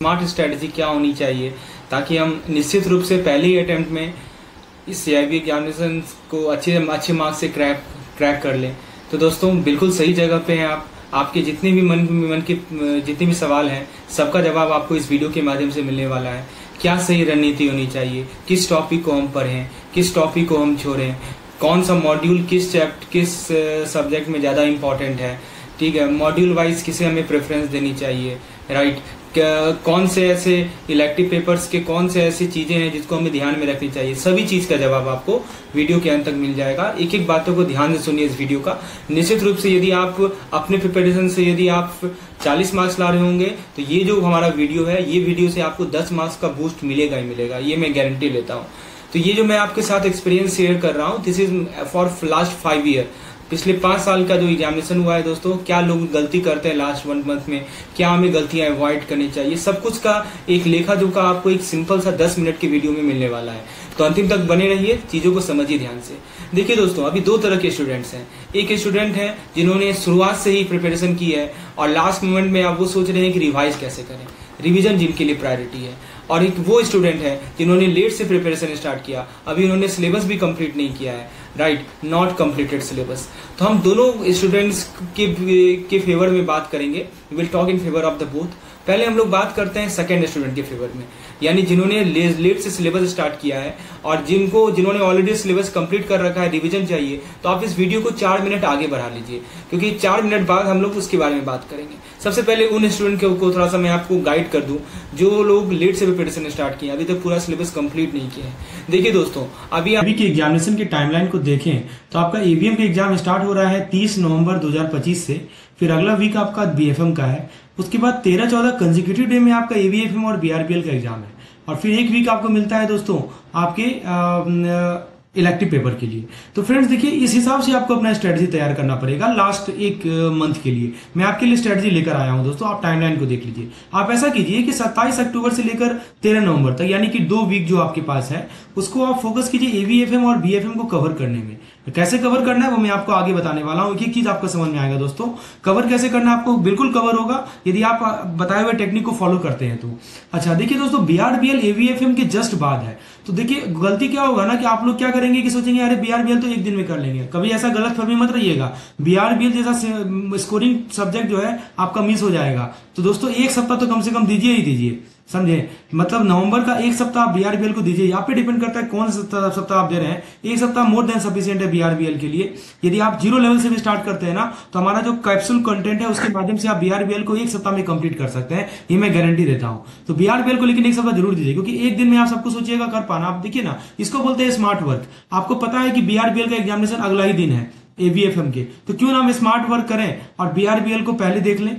Smart strategy क्या होनी चाहिए ताकि हम निश्चित रूप से पहले ही अटेम्प्ट में इस CIB एग्जामिनेशन को अच्छे मार्क्स से क्रैक कर लें। तो दोस्तों बिल्कुल सही जगह पे हैं आप। आपके जितने भी मन के जितने भी सवाल हैं सबका जवाब आपको इस वीडियो के माध्यम से मिलने वाला है। क्या सही रणनीति होनी चाहिए, किस टॉपिक को हम पढ़ें, किस टॉपिक को हम छोड़ें, कौन सा मॉड्यूल किस सब्जेक्ट में ज़्यादा इम्पॉर्टेंट है, ठीक है, मॉड्यूल वाइज किसे हमें प्रेफरेंस देनी चाहिए, राइट, कौन से ऐसे इलेक्टिव पेपर्स के कौन से ऐसी चीजें हैं जिसको हमें ध्यान में रखनी चाहिए। सभी चीज का जवाब आपको वीडियो के अंत तक मिल जाएगा। एक एक बातों को ध्यान से सुनिए इस वीडियो का। निश्चित रूप से यदि आप अपने प्रिपरेशन से यदि आप 40 मार्क्स ला रहे होंगे तो ये जो हमारा वीडियो है, ये वीडियो से आपको 10 मार्क्स का बूस्ट मिलेगा ही मिलेगा, ये मैं गारंटी लेता हूँ। तो ये जो मैं आपके साथ एक्सपीरियंस शेयर कर रहा हूँ, this is for last 5 year. पिछले 5 साल का जो एग्जामिनेशन हुआ है दोस्तों, क्या लोग गलती करते हैं लास्ट 1 मंथ में, क्या हमें गलतियां अवॉइड करनी चाहिए, सब कुछ का एक लेखा जोखा आपको एक सिंपल सा 10 मिनट के वीडियो में मिलने वाला है। तो अंतिम तक बने रहिए, चीजों को समझिए ध्यान से। देखिए दोस्तों, अभी 2 तरह के स्टूडेंट्स हैं। एक स्टूडेंट है जिन्होंने शुरुआत से ही प्रिपरेशन की है और लास्ट मोमेंट में अब वो सोच रहे हैं कि रिवाइज कैसे करें, रिवीजन जिनके लिए प्रायोरिटी है। और एक वो स्टूडेंट है जिन्होंने लेट से प्रिपरेशन स्टार्ट किया, अभी उन्होंने सिलेबस भी कंप्लीट नहीं किया है, राइट, नॉट कंप्लीटेड सिलेबस। तो हम दोनों स्टूडेंट्स के फेवर में बात करेंगे, will talk in favour of the both. पहले हम लोग बात करते हैं सेकंड स्टूडेंट के फेवर में, यानी जिन्होंने लेट से सिलेबस स्टार्ट किया है और जिन्होंने ऑलरेडी सिलेबस कंप्लीट कर रखा है, रिवीजन चाहिए, तो आप इस वीडियो को 4 मिनट आगे बढ़ा लीजिए, क्योंकि 4 मिनट बाद हम लोग उसके बारे में बात करेंगे। सबसे पहले उन स्टूडेंट को थोड़ा सा मैं आपको गाइड कर दूं जो लोग लेट से प्रिपरेशन स्टार्ट किए, अभी तक पूरा सिलेबस कंप्लीट नहीं किया है। देखिए दोस्तों, अभी के एग्जामिनेशन की टाइमलाइन को देखें तो आपका ABM का एग्जाम स्टार्ट हो रहा है 30 नवंबर 2025 से, फिर अगला वीक आपका BFM का है, उसके बाद 13-14 कंसेक्यूटिव डे में आपका ABFM और BRBL का एग्जाम है, और फिर एक वीक आपको मिलता है दोस्तों आपके इलेक्टिव पेपर के लिए। तो फ्रेंड्स देखिए, इस हिसाब से आपको अपना स्ट्रेटजी तैयार करना पड़ेगा लास्ट 1 मंथ के लिए। मैं आपके लिए स्ट्रेटजी लेकर आया हूं दोस्तों, आप टाइमलाइन को देख लीजिए। आप ऐसा कीजिए कि 27 अक्टूबर से लेकर 13 नवंबर तक, यानी कि 2 वीक जो आपके पास है, उसको आप फोकस कीजिए ABFM और BFM को कवर करने में। कैसे कवर करना है वो मैं आपको आगे बताने वाला हूं। एक चीज आपको समझ में आएगा दोस्तों, कवर कैसे करना है आपको बिल्कुल कवर होगा यदि आप बताए हुए टेक्निक को फॉलो करते हैं तो। अच्छा देखिए दोस्तों, BRBL ABFM के जस्ट बाद है। तो देखिए गलती क्या होगा ना कि आप लोग क्या करेंगे कि सोचेंगे अरे BRBL तो 1 दिन में कर लेंगे। कभी ऐसा गलत फहमी मत रहिएगा, BRBL जैसा स्कोरिंग सब्जेक्ट जो है आपका मिस हो जाएगा। तो दोस्तों 1 सप्ताह तो कम से कम दीजिए ही दीजिए, समझे, मतलब नवंबर का 1 सप्ताह आप BRBL को दीजिए। यहाँ पे डिपेंड करता है कौन सा सप्ताह आप दे रहे हैं। 1 सप्ताह मोर देन सफिशिएंट है BRBL के लिए। यदि आप 0 लेवल से भी स्टार्ट करते हैं ना, तो हमारा जो कैप्सूल कंटेंट है उसके माध्यम से आप BRBL को 1 सप्ताह में कंप्लीट कर सकते हैं, ये मैं गारंटी देता हूं। तो BRBL को लेकिन 1 सप्ताह जरूर दीजिए, क्योंकि 1 दिन में आप सबको सोचिएगा कर पाना। आप देखिए ना, इसको बोलते हैं स्मार्ट वर्क। आपको पता है कि BRBL का एग्जामिनेशन अगला ही दिन है ABFM के, तो क्यों ना हम स्मार्ट वर्क करें और BRBL को पहले देख लें,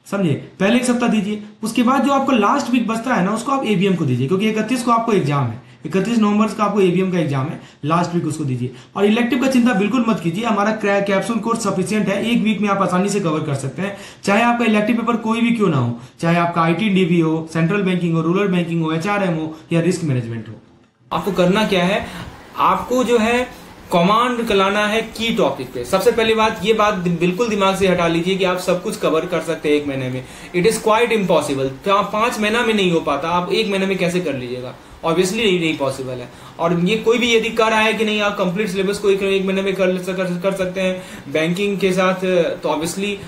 समझे। पहले 1 सप्ताह दीजिए, उसके बाद जो आपको लास्ट वीक बचता है ना उसको आप ABM को दीजिए, क्योंकि 31 को आपको एग्जाम है, 31 नवंबर का आपको ABM का एग्जाम है, लास्ट वीक उसको दीजिए। और इलेक्टिव का चिंता बिल्कुल मत कीजिए, हमारा कैप्सूल कोर्स सफिशिएंट है, 1 वीक में आप आसानी से कवर कर सकते हैं। चाहे आपका इलेक्टिव पेपर कोई भी क्यों ना हो, चाहे आपका IT-DB हो, सेंट्रल बैंकिंग हो, रूरल बैंकिंग हो, HRM हो या रिस्क मैनेजमेंट हो। आपको करना क्या है, आपको जो है कमांड लाना है की टॉपिक पे। सबसे पहली बात, ये बात बिल्कुल दिमाग से हटा लीजिए कि आप सब कुछ कवर कर सकते हैं 1 महीने में। It is quite impossible. तो आप 5 महीना में नहीं हो पाता, आप 1 महीने में कैसे कर लीजिएगा, ऑब्वियसली नहीं पॉसिबल है। और ये कोई भी यदि कर रहा है कि नहीं आप कंप्लीट सिलेबस को 1 महीने में कर सकते हैं बैंकिंग के साथ, तो ऑब्वियसली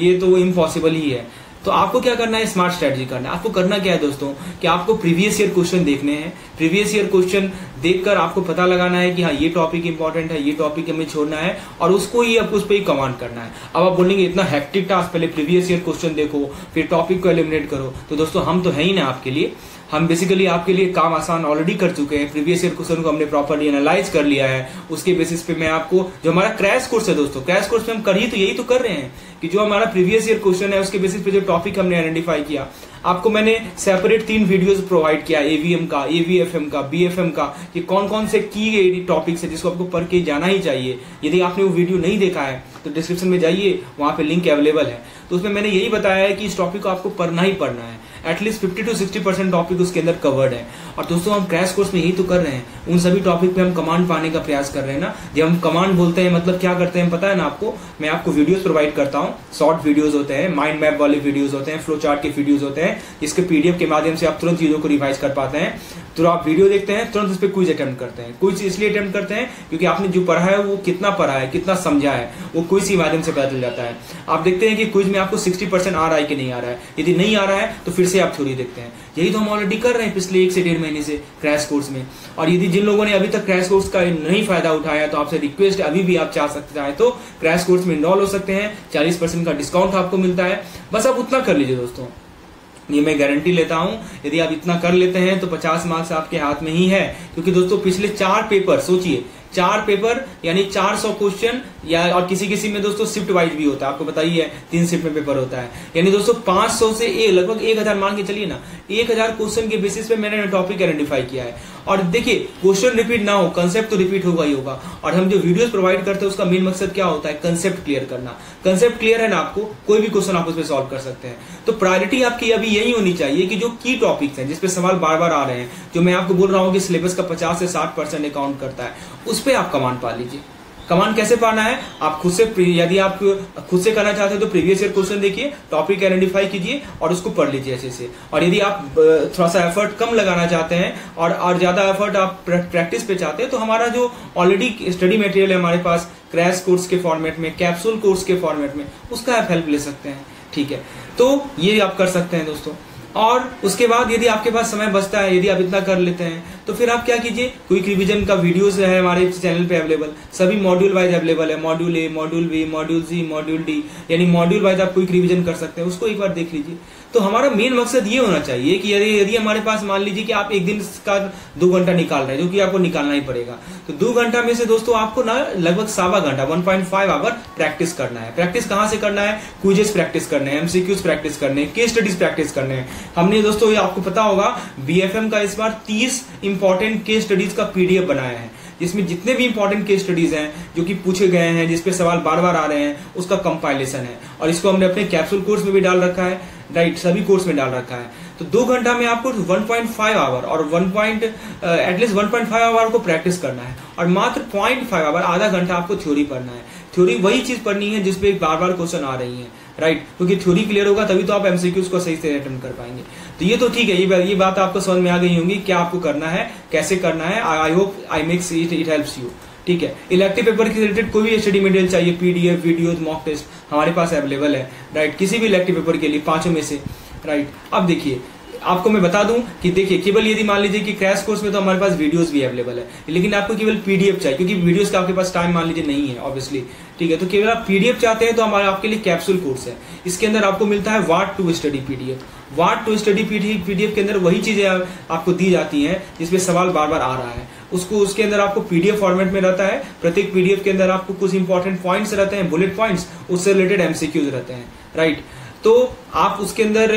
ये तो इम्पॉसिबल ही है। तो आपको क्या करना है, स्मार्ट स्ट्रेटजी करना है। आपको करना क्या है दोस्तों कि आपको प्रीवियस ईयर क्वेश्चन देखने हैं। प्रीवियस ईयर क्वेश्चन देखकर आपको पता लगाना है कि हाँ ये टॉपिक इंपॉर्टेंट है, ये टॉपिक हमें छोड़ना है, और उसको ही आपको उस पर ही कमांड करना है। अब आप बोलेंगे इतना हेक्टिक टास्क, पहले प्रीवियस ईयर क्वेश्चन देखो फिर टॉपिक को एलिमिनेट करो। तो दोस्तों हम तो है ही ना आपके लिए, हम बेसिकली आपके लिए काम आसान ऑलरेडी कर चुके हैं। प्रीवियस ईयर क्वेश्चन को हमने प्रॉपर्ली एनालाइज कर लिया है, उसके बेसिस पे मैं आपको जो हमारा क्रैश कोर्स है दोस्तों, क्रैश कोर्स में हम कर ही तो यही तो कर रहे हैं कि जो हमारा प्रीवियस ईयर क्वेश्चन है उसके बेसिस पे जो टॉपिक हमने आइडेंटिफाई किया, आपको मैंने सेपरेट 3 वीडियोस प्रोवाइड किया, ABM का, ABFM का, BFM का, कि कौन कौन से की टॉपिक्स है जिसको आपको पढ़ के जाना ही चाहिए। यदि आपने वो वीडियो नहीं देखा है तो डिस्क्रिप्शन में जाइए, वहां पे लिंक अवेलेबल है। तो उसमें मैंने यही बताया है कि इस टॉपिक को आपको पढ़ना ही पढ़ना है। एटलीस्ट 50 to 60% टॉपिक उसके अंदर कवर्ड है। और दोस्तों हम क्रैश कोर्स में यही तो कर रहे हैं, उन सभी टॉपिक पे हम कमांड पाने का प्रयास कर रहे हैं ना। जब हम कमांड बोलते हैं मतलब क्या करते हैं पता है ना आपको, मैं आपको वीडियोस प्रोवाइड करता हूँ, शॉर्ट वीडियोस होते हैं, माइंड मैप वाले वीडियोस होते हैं, फ्लो चार्ट के वीडियोस होते हैं, जिसके पीडीएफ के माध्यम से आप तुरंत चीजों को रिवाइज कर पाते हैं। तो आप वीडियो देखते हैं, तुरंत उस पर क्विज अटेम्प्ट करते हैं। क्विज इसलिए अटेम्प्ट करते हैं क्योंकि आपने जो पढ़ा है वो कितना पढ़ा है, कितना समझा है, वो क्विज के माध्यम से पता चल जाता है। आप देखते हैं कि क्विज में आपको 60% आ रहा है कि नहीं आ रहा है। यदि नहीं आ रहा है तो फिर से आप थ्योरी देखते हैं। यही तो हम ऑलरेडी कर रहे हैं पिछले 1 से 1.5 महीने से क्रैश कोर्स में। और यदि जिन लोगों ने अभी तक क्रैश कोर्स का नहीं फायदा उठाया तो आपसे रिक्वेस्ट है, अभी भी आप चाह सकते हैं तो क्रैश कोर्स में इनरोल हो सकते हैं। 40% का डिस्काउंट आपको मिलता है, बस आप उतना कर लीजिए दोस्तों। ये मैं गारंटी लेता हूं, यदि आप इतना कर लेते हैं तो 50 मार्क्स आपके हाथ में ही है। क्योंकि दोस्तों पिछले 4 पेपर सोचिए, 4 पेपर यानी 400 क्वेश्चन, या और किसी किसी में दोस्तों शिफ्ट वाइज भी होता है, आपको बताइए 3 शिफ्ट में पेपर होता है। यानी दोस्तों 500 से लगभग 1000 मान के चलिए ना, 1000 क्वेश्चन के बेसिस पे मैंने टॉपिक आइडेंटिफाई किया है। और देखिए क्वेश्चन रिपीट ना हो, कंसेप्ट तो रिपीट होगा ही होगा। और हम जो वीडियोस प्रोवाइड करते हैं उसका मेन मकसद क्या होता है, कंसेप्ट क्लियर करना। कंसेप्ट क्लियर है ना आपको, कोई भी क्वेश्चन आप उसमें सॉल्व कर सकते हैं। तो प्रायोरिटी आपकी अभी यही होनी चाहिए कि जो की टॉपिक्स हैं, जिसपे सवाल बार बार आ रहे हैं, जो मैं आपको बोल रहा हूँ कि सिलेबस का 50 से 60% अकाउंट करता है, उस पर आप कमांड पा लीजिए। कमांड कैसे पाना है, आप खुद से, यदि आप खुद से करना चाहते हो तो प्रीवियस ईयर क्वेश्चन देखिए, टॉपिक आइडेंटिफाई कीजिए और उसको पढ़ लीजिए अच्छे से। और यदि आप थोड़ा सा एफर्ट कम लगाना चाहते हैं और ज्यादा एफर्ट आप प्रैक्टिस पे चाहते हैं, तो हमारा जो ऑलरेडी स्टडी मटेरियल है हमारे पास क्रैश कोर्स के फॉर्मेट में, कैप्सूल कोर्स के फॉर्मेट में, उसका आप हेल्प ले सकते हैं। ठीक है, तो ये आप कर सकते हैं दोस्तों। और उसके बाद यदि आपके पास समय बचता है, यदि आप इतना कर लेते हैं, तो फिर आप क्या कीजिए, क्विक रिवीजन का वीडियोस है हमारे चैनल पे अवेलेबल, सभी मॉड्यूल वाइज अवेलेबल है, module A, module B, module C, module D, यानी मॉड्यूल वाइज आप क्विक रिवीजन कर सकते हैं, उसको एक बार देख लीजिए। तो हमारा मेन मकसद ये होना चाहिए कि यदि हमारे पास मान लीजिए कि आप एक दिन का 2 घंटा निकाल रहे हैं, जो कि आपको निकालना ही पड़ेगा, तो 2 घंटा में से दोस्तों आपको ना लगभग 1.25 घंटा 1.5 आवर प्रैक्टिस करना है। प्रैक्टिस कहां से करना है, क्विजेस प्रैक्टिस करने हैं, एमसीक्यूज प्रैक्टिस करने हैं, केस स्टडीज प्रैक्टिस करने हैं। हमने दोस्तों ये आपको पता होगा बीएफएम का इस बार 30 इंपॉर्टेंट केस स्टडीज का पीडीएफ बनाया है, जिसमें जितने भी इंपॉर्टेंट केस स्टडीज हैं जो कि पूछे गए हैं, जिसपे सवाल बार बार आ रहे हैं, उसका कंपाइलेशन है। और इसको हमने अपने कैप्सूल कोर्स में भी डाल रखा है, राइट, सभी कोर्स में डाल रखा है। तो 2 घंटा में आपको 1.5 आवर और एटलीस्ट 1.5 आवर को प्रैक्टिस करना है, और मात्र 0.5 आवर, आधा घंटा आपको थ्योरी पढ़ना है। थ्योरी वही चीज पढ़नी है जिसपे बार बार क्वेश्चन आ रही है, राइट, क्योंकि थ्योरी क्लियर होगा तभी तो आप एमसीक्यूज को सही से अटेम्प्ट कर पाएंगे। तो ये तो ठीक है, ये बात आपको समझ में आ गई होंगी, क्या आपको करना है, कैसे करना है। I hope I makes it helps you. ठीक है, इलेक्टिव पेपर के रिलेटेड कोई भी स्टडी मटेरियल चाहिए, पीडीएफ, वीडियोस, मॉक टेस्ट हमारे पास अवेलेबल है, राइट, किसी भी इलेक्टिव पेपर के लिए 5 में से, राइट। अब देखिए आपको मैं बता दूं कि देखिए केवल यदि मान लीजिए कि क्रैश कोर्स में तो हमारे पास वीडियोस भी अवेलेबल है, लेकिन आपको केवल पीडीएफ चाहिए, क्योंकि वीडियोस का आपके पास टाइम मान लीजिए नहीं है ऑब्वियसली। ठीक है, तो केवल आप पीडीएफ चाहते हैं तो हमारा आपके लिए कैप्सूल कोर्स है। इसके अंदर आपको मिलता है what to study PDF. What to study PDF के अंदर वही चीजें आपको दी जाती हैं जिसपे सवाल बार बार आ रहा है, उसको उसके अंदर आपको पीडीएफ फॉर्मेट में रहता है। प्रत्येक पीडीएफ के अंदर आपको कुछ इंपॉर्टेंट पॉइंट्स रहते हैं, बुलेट पॉइंट्स, उससे रिलेटेड एमसीक्यूज रहते हैं, राइट। तो आप उसके अंदर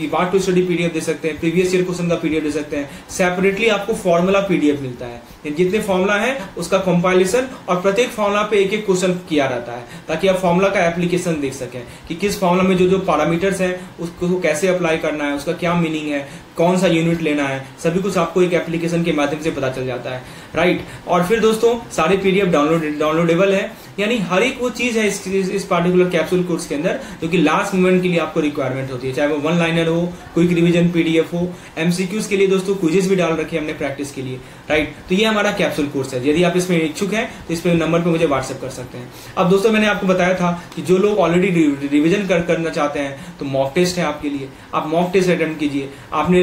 व्हाट टू स्टडी पीडीएफ दे सकते हैं, प्रीवियस ईयर क्वेश्चन का पीडीएफ दे सकते हैं। सेपरेटली आपको फॉर्मूला पीडीएफ मिलता है, जितने फॉर्मूला है उसका कंपाइलेशन, और प्रत्येक फॉर्मूला पे एक एक क्वेश्चन किया रहता है, ताकि आप फॉर्मूला का एप्लीकेशन देख सकें कि किस फॉर्मूला में जो जो पैरामीटर्स हैं उसको कैसे अप्लाई करना है, उसका क्या मीनिंग है, कौन सा यूनिट लेना है, सभी कुछ आपको एक एप्लीकेशन के माध्यम से पता चल जाता है, राइट। और फिर दोस्तों सारे पीडीएफ डाउनलोडेबल है, यानी हर एक वो चीज है इस पार्टिकुलर कैप्सूल कोर्स के अंदर जो कि लास्ट मोमेंट के लिए आपको रिक्वायरमेंट होती है, चाहे वो 1 लाइनर हो, क्विक रिवीजन पीडीएफ हो, एमसीक्यूज के लिए दोस्तों क्विजेस भी डाल रखे हैं हमने प्रैक्टिस के लिए, राइट। तो ये हमारा कैप्सूल कोर्स है। यदि आप इसमें इच्छुक हैं तो इस पे नंबर पे मुझे व्हाट्सएप कर सकते हैं। अब दोस्तों मैंने आपको बताया था कि जो लोग ऑलरेडी रिवीजन करना चाहते हैं तो मॉक टेस्ट है आपके लिए, आप मॉक टेस्ट अटेम्प्ट कीजिए।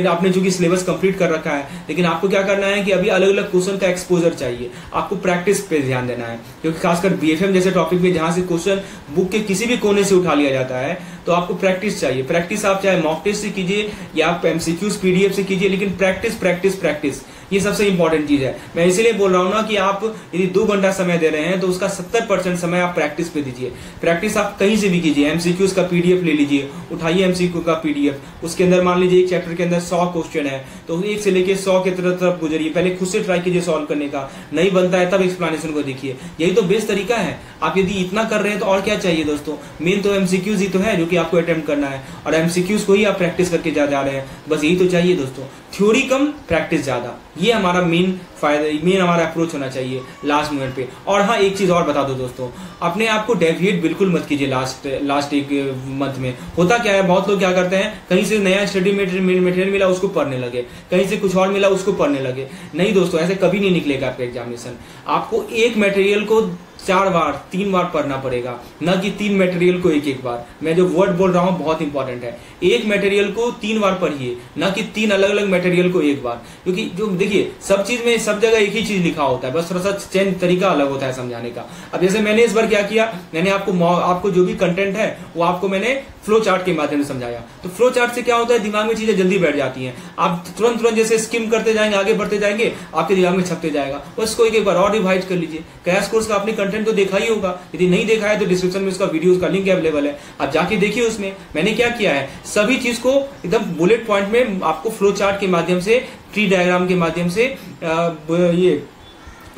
आपने जो कि सिलेबस कंप्लीट कर रखा है, लेकिन आपको क्या करना है कि अभी अलग अलग क्वेश्चन का एक्सपोजर चाहिए, आपको प्रैक्टिस पे ध्यान देना है, क्योंकि खासकर बीएफएम जैसे टॉपिक में जहां से क्वेश्चन बुक के किसी भी कोने से उठा लिया जाता है, तो आपको प्रैक्टिस चाहिए। प्रैक्टिस आप चाहे मॉक टेस्ट से कीजिए या आप एमसीक्यूज पीडीएफ से कीजिए, लेकिन प्रैक्टिस प्रैक्टिस प्रैक्टिस ये सबसे इंपॉर्टेंट चीज है। मैं इसीलिए बोल रहा हूँ ना कि आप यदि 2 घंटा समय दे रहे हैं तो उसका 70% समय आप प्रैक्टिस पे दीजिए। प्रैक्टिस आप कहीं से भी कीजिए, एमसीक्यूज का पीडीएफ ले लीजिए, उठाइए एमसीक्यू का पीडीएफ, उसके अंदर मान लीजिए एक चैप्टर के अंदर 100 क्वेश्चन है तो 1 से लेके 100 के तरफ गुजरिए, पहले खुद से ट्राई कीजिए सॉल्व करने का, नहीं बनता है तब एक्सप्लेनेशन को देखिए। यही तो बेस्ट तरीका है। आप यदि इतना कर रहे हैं तो और क्या चाहिए दोस्तों। मेन तो एमसीक्यूज ही तो है जो कि आपको अटेम्प्ट करना है, और एमसीक्यूज को ही आप प्रैक्टिस करके जा रहे हैं, बस यही तो चाहिए दोस्तों। थ्योरी कम प्रैक्टिस ज्यादा, ये हमारा मेन फायदा, मेन हमारा अप्रोच होना चाहिए लास्ट मिनट पे। और हाँ, एक चीज और बता दो दोस्तों, अपने आप को डेविएट बिल्कुल मत कीजिए लास्ट एक मंथ में। होता क्या है, बहुत लोग क्या करते हैं, कहीं से नया स्टडी मटेरियल मिला उसको पढ़ने लगे, कहीं से कुछ और मिला उसको पढ़ने लगे। नहीं दोस्तों, ऐसे कभी नहीं निकलेगा आपका एग्जामिनेशन। आपको एक मटेरियल को 4 बार 3 बार पढ़ना पड़ेगा, न कि 3 मटेरियल को एक बार। मैं जो वर्ड बोल रहा हूं बहुत इंपॉर्टेंट है, एक मटेरियल को 3 बार पढ़िए, न कि 3 अलग अलग मटेरियल को एक बार। क्योंकि जो देखिए, सब चीज में सब जगह एक ही चीज लिखा होता है, बस थोड़ा सा चेंज तरीका अलग होता है समझाने का। अब जैसे मैंने इस बार क्या किया, मैंने आपको जो भी कंटेंट है वो आपको मैंने फ्लो चार्ट के माध्यम से समझाया। तो फ्लो चार्ट से क्या होता है, दिमाग में चीजें जल्दी बैठ जाती हैं। आप तुरंत जैसे स्किम करते जाएंगे, आगे बढ़ते जाएंगे, आपके दिमाग में छपते जाएगा। बस को एक बार और रिवाइज कर लीजिए। क्रैश कोर्स का आपने कंटेंट तो देखा ही होगा, यदि नहीं देखा है तो डिस्क्रिप्शन में उसका वीडियो का लिंक अवेलेबल है, आप जाके देखिए। उसमें मैंने क्या किया है, सभी चीज को एकदम बुलेट पॉइंट में आपको फ्लो चार्ट के माध्यम से, ट्री डायग्राम के माध्यम से ये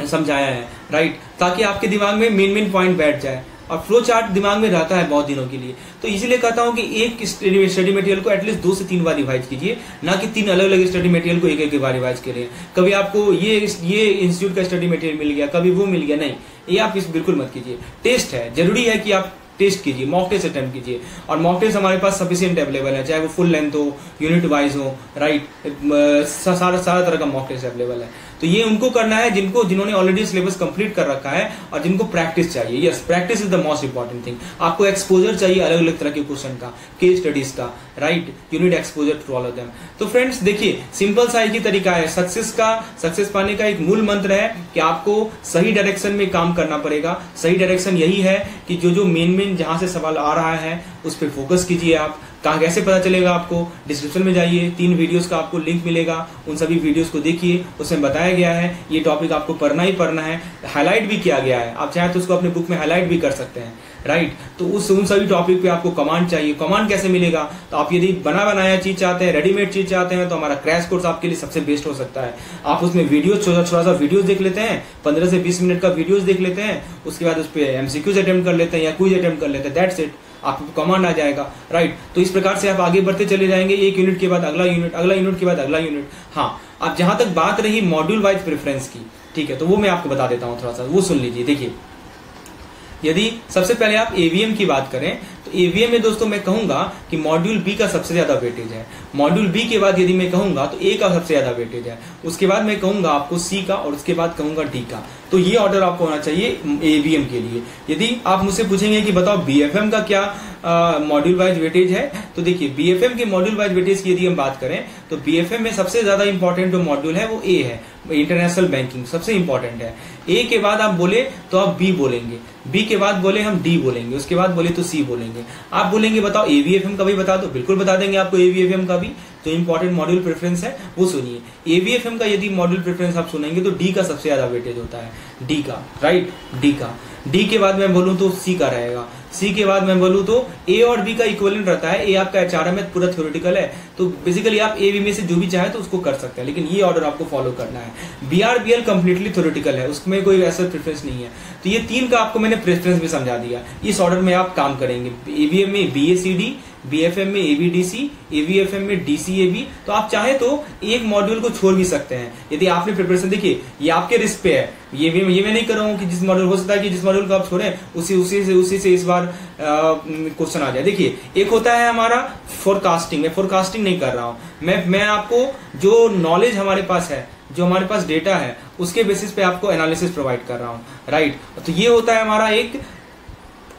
समझाया है, राइट, ताकि आपके दिमाग में मेन पॉइंट बैठ जाए। और फ्लो चार्ट दिमाग में रहता है बहुत दिनों के लिए। तो इसीलिए कहता हूं कि एक स्टडी मटेरियल को एटलीस्ट 2 से 3 बार रिवाइज कीजिए, ना कि 3 अलग अलग स्टडी मटेरियल को एक बार रिवाइज करें। कभी आपको ये इंस्टीट्यूट का स्टडी मटेरियल मिल गया, कभी वो मिल गया, नहीं, ये आप इस बिल्कुल मत कीजिए। टेस्ट है, जरूरी है कि आप टेस्ट कीजिए, मॉक टेस्ट अटेम्प्ट कीजिए। और मॉक टेस्ट हमारे पास सफिशिएंट अवेलेबल है, चाहे वो फुल लेंथ हो, यूनिट वाइज हो, राइट, सारा तरह का मॉक टेस्ट अवेलेबल है। तो ये उनको करना है जिन्होंने ऑलरेडी सिलेबस कंप्लीट कर रखा है और जिनको प्रैक्टिस चाहिए। Yes, practice is the most important thing. आपको एक्सपोजर चाहिए अलग अलग तरह के क्वेश्चन का, केस स्टडीज का, right, you need exposure to all of them. तो फ्रेंड्स देखिए, सिंपल सा एक ही तरीका है सक्सेस पाने का। एक मूल मंत्र है कि आपको सही डायरेक्शन में काम करना पड़ेगा। सही डायरेक्शन यही है कि जो मेन जहां से सवाल आ रहा है उस पर फोकस कीजिए। आप कहाँ कैसे पता चलेगा आपको, डिस्क्रिप्शन में जाइए, 3 वीडियोस का आपको लिंक मिलेगा, उन सभी वीडियोस को देखिए। उसमें बताया गया है ये टॉपिक आपको पढ़ना ही पढ़ना है, हाईलाइट भी किया गया है। आप चाहे तो उसको अपने बुक में हाईलाइट भी कर सकते हैं, राइट। तो उन सभी टॉपिक पे आपको कमांड चाहिए। कमांड कैसे मिलेगा, तो आप यदि बनाया चीज चाहते हैं, रेडीमेड चीज चाहते हैं, तो हमारा क्रैश कोर्स आपके लिए सबसे बेस्ट हो सकता है। आप उसमें वीडियो छोटा सा वीडियोस देख लेते हैं, 15 से 20 मिनट का वीडियोस देख लेते हैं, उसके बाद उस पर एमसीक्यूज अटेम्प्ट कर लेते हैं या क्विज अटेम्प्ट कर लेते हैं, दैट्स इट, आपको कमांड आ जाएगा, राइट। तो इस प्रकार से आप आगे बढ़ते चले जाएंगे, एक यूनिट के बाद अगला यूनिट, अगला यूनिट के बाद अगला यूनिट। हाँ, अब जहां तक बात रही मॉड्यूल वाइज प्रेफरेंस की, ठीक है, तो वो मैं आपको बता देता हूं, थोड़ा सा वो सुन लीजिए। देखिए, यदि सबसे पहले आप एवीएम की बात करें तो एवीएम में दोस्तों मैं कहूंगा कि मॉड्यूल बी का सबसे ज्यादा वेटेज है। मॉड्यूल बी के बाद यदि मैं कहूंगा तो ए का सबसे ज्यादा वेटेज है, उसके बाद मैं कहूंगा आपको सी का, और उसके बाद कहूंगा डी का। तो ये ऑर्डर आपको होना चाहिए एवीएम के लिए। यदि आप मुझसे पूछेंगे कि बताओ बीएफएम का क्या मॉड्यूल वाइज वेटेज है, तो देखिए बीएफएम के मॉड्यूल वाइज वेटेज की यदि हम बात करें तो बीएफएम में सबसे ज्यादा इंपॉर्टेंट जो मॉड्यूल है वो ए है, इंटरनेशनल बैंकिंग सबसे इंपॉर्टेंट है। ए के बाद आप बोले तो आप बी बोलेंगे, बी के बाद बोले हम डी बोलेंगे, उसके बाद बोले तो सी बोलेंगे। आप बोलेंगे बताओ एवीएफएम का भी बता दो, बिल्कुल बता देंगे आपको एवीएफएम का भी। तो इंपॉर्टेंट मॉड्यूल प्रेफरेंस है वो सुनिए। एवीएफएम का यदि मॉड्यूल प्रेफरेंस आप सुनेंगे तो डी का सबसे ज्यादा वेटेज होता है, डी का, राइट, डी का। डी के बाद मैं बोलूं तो सी का रहेगा, सी के बाद मैं बोलूं तो ए और बी का इक्विवेलेंट रहता है। ए आपका एचआरएम है, पूरा थ्योरेटिकल है, तो बेसिकली आप ए बी में से जो भी चाहे तो उसको कर सकते हैं, लेकिन ये ऑर्डर आपको फॉलो करना है। बीआरबीएल कंप्लीटली थ्योरेटिकल है, उसमें कोई ऐसा प्रेफरेंस नहीं है। तो ये 3 का आपको मैंने प्रेफरेंस भी समझा दिया, इस ऑर्डर में आप काम करेंगे। एवीएम में बीएसीडी, बीएफएम में एबीडीसी, एवीएफएम में डीसीएबी। तो आप चाहे तो एक मॉड्यूल को छोड़ भी सकते हैं यदि आपने प्रिपरेशन, देखिए ये आपके रिस्क पे है, ये मैं नहीं कर रहा हूं कि जिस मॉड्यूल, हो सकता है कि जिस मॉड्यूल को आप छोड़ें उसी से इस बार क्वेश्चन आ जाए। देखिए एक होता है हमारा फोरकास्टिंग, मैं फोरकास्टिंग नहीं कर रहा हूं, मैं आपको जो नॉलेज हमारे पास है, जो हमारे पास डेटा है, उसके बेसिस पे आपको एनालिसिस प्रोवाइड कर रहा हूं, राइट। तो ये होता है हमारा एक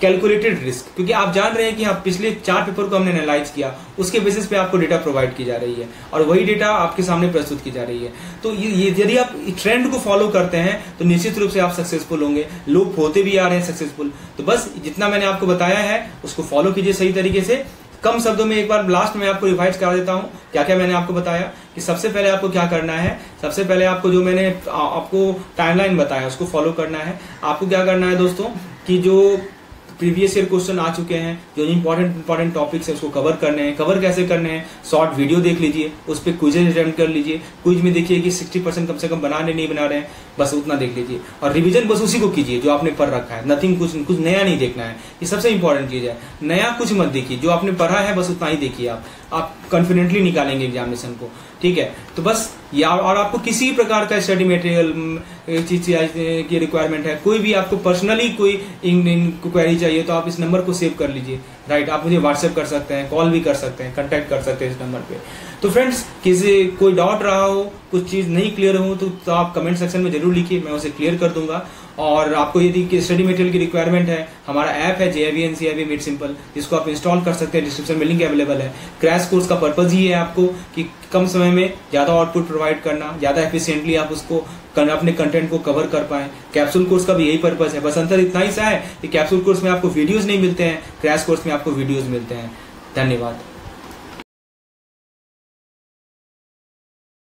कैलकुलेटेड रिस्क, क्योंकि आप जान रहे हैं कि आप पिछले 4 पेपर को हमने एनालाइज किया, उसके बेसिस पे आपको डेटा प्रोवाइड की जा रही है और वही डेटा आपके सामने प्रस्तुत की जा रही है। तो ये यदि आप ट्रेंड को फॉलो करते हैं तो निश्चित रूप से आप सक्सेसफुल होंगे। लोग होते भी आ रहे हैं सक्सेसफुल। तो बस जितना मैंने आपको बताया है उसको फॉलो कीजिए सही तरीके से। कम शब्दों में एक बार लास्ट में आपको रिवाइज करा देता हूँ क्या क्या मैंने आपको बताया। कि सबसे पहले आपको क्या करना है, सबसे पहले आपको जो मैंने आपको टाइमलाइन बताया उसको फॉलो करना है। आपको क्या करना है दोस्तों कि जो प्रीवियस ईयर क्वेश्चन आ चुके हैं, जो इंपॉर्टेंट टॉपिक्स है उसको कवर करने हैं। कवर कैसे करने हैं, शॉर्ट वीडियो देख लीजिए, उस पर क्विजेज अटेम्प्ट कर लीजिए। क्विज में देखिए कि 60% कम से कम बना रहे नहीं बना रहे हैं, बस उतना देख लीजिए। और रिवीजन बस उसी को कीजिए जो आपने पढ़ रखा है, नथिंग, कुछ नया नहीं देखना है। ये सबसे इंपॉर्टेंट चीज है, नया कुछ मत देखिए, जो आपने पढ़ा है बस उतना ही देखिए। आप कॉन्फिडेंटली निकालेंगे एग्जामिनेशन को, ठीक है। तो बस या और आपको किसी प्रकार का स्टडी मटेरियल चीज की रिक्वायरमेंट है, कोई भी आपको पर्सनली कोई क्वेरी चाहिए तो आप इस नंबर को सेव कर लीजिए, राइट। आप मुझे व्हाट्सएप कर सकते हैं, कॉल भी कर सकते हैं, कांटेक्ट कर सकते हैं इस नंबर पे। तो फ्रेंड्स, किसी कोई डाउट रहा हो, कुछ चीज नहीं क्लियर हो तो आप कमेंट सेक्शन में जरूर लिखिए, मैं उसे क्लियर कर दूंगा। और आपको यदि स्टडी मटेरियल की रिक्वायरमेंट है, हमारा ऐप है JIV NCIV मेड सिंपल, जिसको आप इंस्टॉल कर सकते हैं, डिस्क्रिप्शन में लिंक अवेलेबल है। क्रैश कोर्स का पर्पज ही है आपको कि कम समय में ज्यादा आउटपुट प्रोवाइड करना, ज्यादा एफिशिएंटली आप उसको अपने कंटेंट को कवर कर पाए। कैप्सूल कोर्स का भी यही पर्पज है, बस अंतर इतना ही सा है कि कैप्सूल कोर्स में आपको वीडियोज नहीं मिलते हैं, क्रैश कोर्स में आपको वीडियोज मिलते हैं। धन्यवाद।